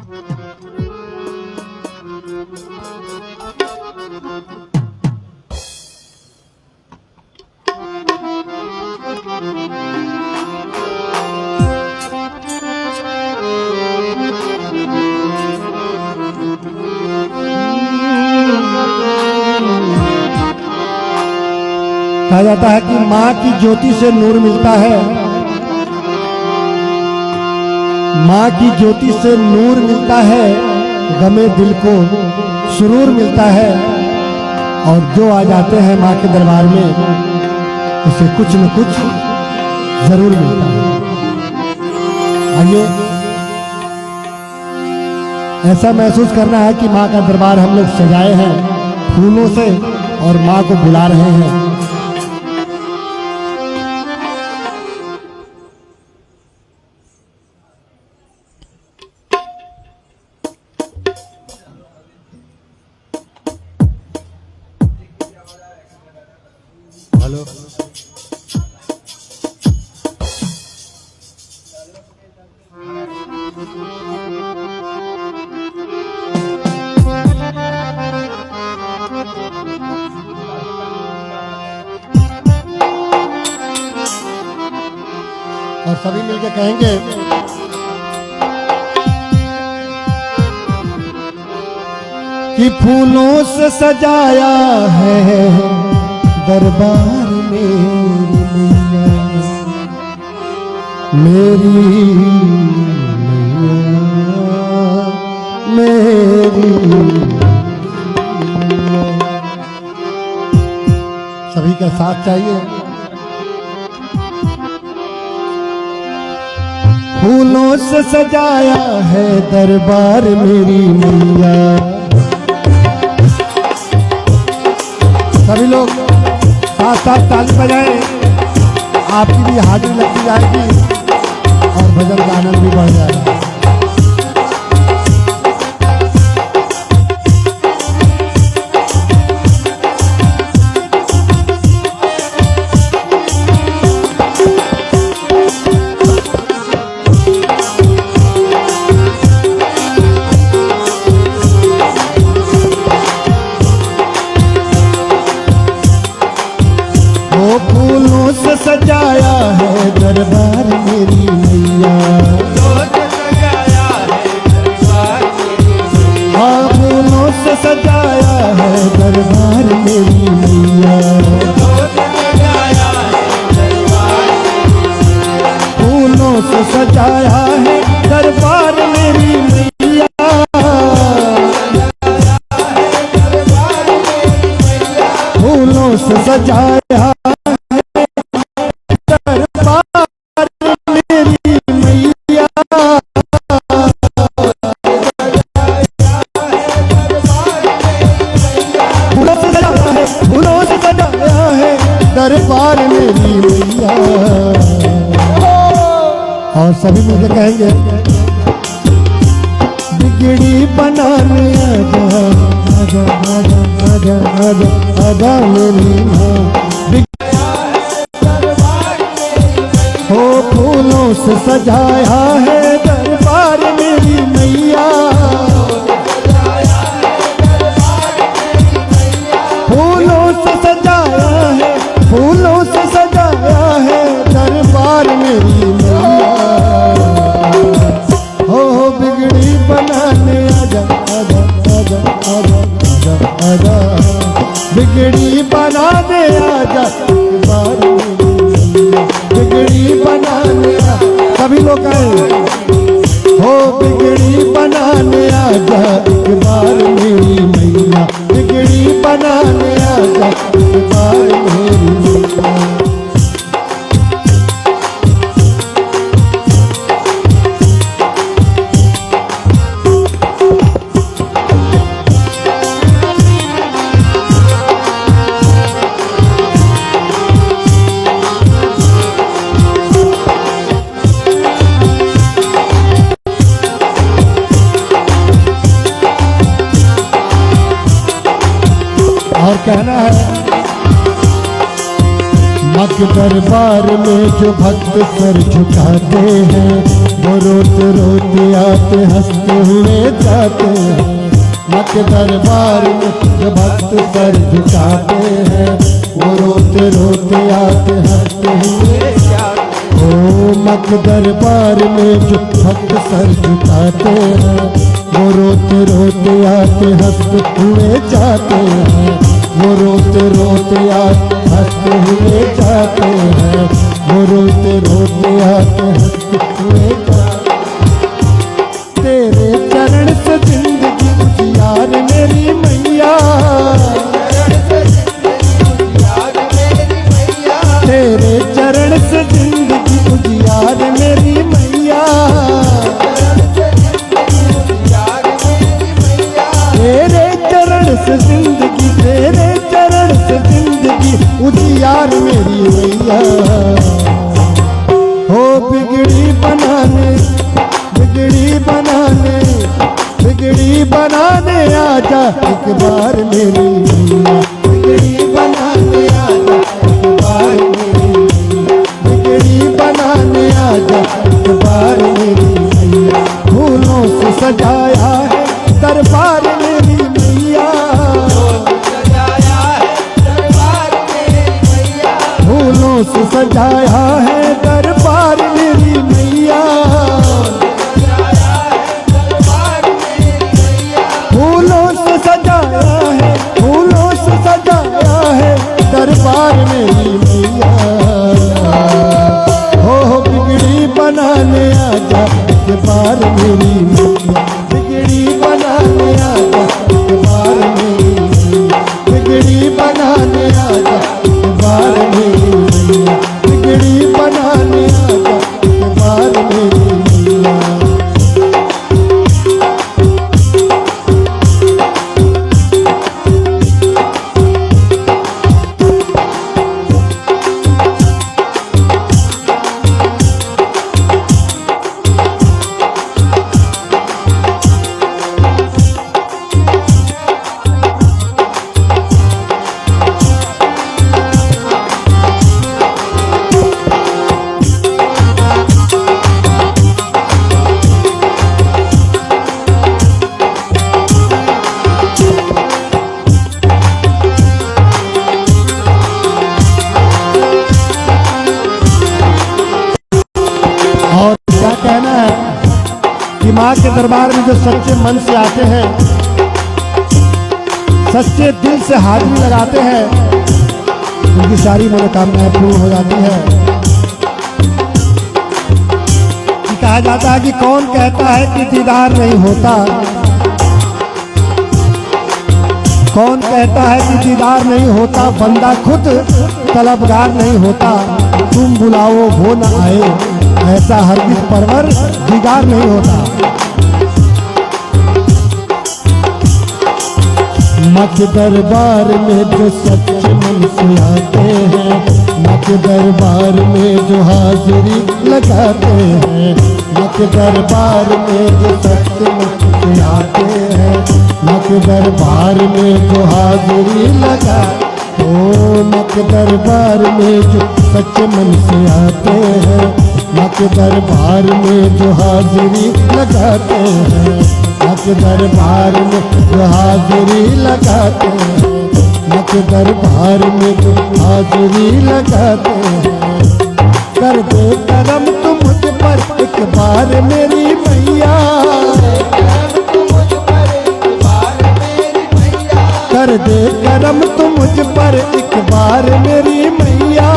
कहा जाता है कि माँ की ज्योति से नूर मिलता है, माँ की ज्योति से नूर मिलता है, गमे दिल को सुरूर मिलता है। और जो आ जाते हैं माँ के दरबार में उसे कुछ न कुछ जरूर मिलता है। आइए ऐसा महसूस करना है कि माँ का दरबार हम लोग सजाए हैं फूलों से और माँ को बुला रहे हैं। हेलो और सभी मिलके कहेंगे कि फूलों से सजाया है दरबार मेरी मैया, मेरी मैया, मेरी मैया। सभी का साथ चाहिए। फूलों से सजाया है दरबार मेरी मैया। सभी लोग साथ साथ ताली बजाएं, आपकी भी हाजिरी लगती जाएगी और भजन का आनंद भी बढ़ जाएगा। फूलों से सजाया है दरबार मेरी मैया, हाँ फूलों से सजाया है दरबार मेरी मैया। फूलों से सजाया है दरबार मेरी मैया, फूलों से सजाया दरबार मेरी मैया। और सभी मिलकर कहेंगे बिगड़ी बनाने आजा आजा आजा आजा आजा आजा मेरी माँ। हो फूलों से सजाया है दरबार मेरी मैया, फूलों से सजाया है, फूलों से सजाया है दरबार मेरी मैया। हो बिगड़ी बनाने आजा आजा आजा आजा आजा आजा, बिगड़ी बनाने आजा दरबार मेरी मैया, बिगड़ी बनाने आजा। सभी लोग कहें हो बिगड़ी बनाने आजा एक बार मेरी मैया, बिगड़ी बनाने आजा एक बार मेरी मैया। और कहना है माँ के दरबार में जो भक्त सर झुकाते हैं, वो रोते रोते आते हंसते हुए जाते हैं। माँ के दरबार में जो भक्त सर झुकाते हैं, वो रोते रोते आते हंसते हुए जाते हैं। ओ माँ के दरबार में जो भक्त सर झुकाते हैं, वो रोते रोते आते हंसते हुए जाते हैं। वो रोते रोते आते हंसते हुए जाते हैं। वो रोते रोते आते हंसते हुए जाते हैं। तेरे चरण से जिंदगी उजियार मेरी मैया, तेरे चरण से जिंदगी उजियार मेरी मैया। तेरे चरण से जिंदगी, तेरे चरण से जिंदगी उजियार मेरी मैया। हो बिगड़ी बनाने, बिगड़ी बनाने, बिगड़ी बनाने आजा एक बार मेरी मैया। बिगड़ी बनाने आजा एक बार मेरी मैया। बिगड़ी बनाने आजा एक बार मेरी मैया। फूलों से सजाया है दरबार मेरी मैया। फूलों से सजाया है दरबार मेरी मैया। फूलों से सजाया है, फूलों से सजाया है दरबार मेरी मैया। हो बिगड़ी बनाने आजा एक बार मेरी मैया। बिगड़ी बनाने आजा एक बार मेरी मैया। बिगड़ी बनाने आजा एक बार मेरी मैया। बिगड़ी बनाने आजा एक बार मेरी मैया। और क्या कहना है कि माँ के दरबार में जो सच्चे मन से आते हैं, सच्चे दिल से हाजिरी लगाते हैं, उनकी सारी मनोकामनाएं पूर्ण हो जाती है। कहा जाता है कि कौन कहता है कि दीदार नहीं होता, कौन कहता है कि दीदार नहीं होता, बंदा खुद तलबगार नहीं होता। तुम बुलाओ वो न आए, ऐसा हरगिज़ परवर दिगार नहीं होता। माँ के दरबार में जो सच्चे मन से आते हैं, माँ के दरबार में जो हाजिरी लगाते हैं, माँ के दरबार में जो सच्चे मन से आते हैं, माँ के दरबार में जो हाजिरी लगा, ओ माँ के दरबार में जो सच्चे मन से आते हैं, माँ के दरबार में जो हाजिरी लगाते हैं, माँ के दरबार में जो हाजिरी लगाते हैं, माँ के दरबार में जो हाजिरी लगाते हैं। कर दे करम तू मुझ पर एक बार मेरी मैया। कर दे करम तू मुझ पर एक बार मेरी मैया।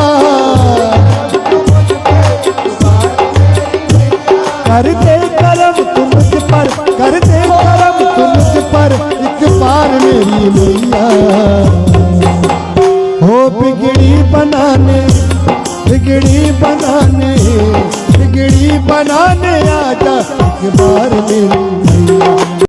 कर दे करम तू मुझ पर, कर दे करम तू मुझ पर एक बार मेरी मैया। हो बिगड़ी बनाने, बिगड़ी बनाने, बिगड़ी बनाने आजा एक बार मेरी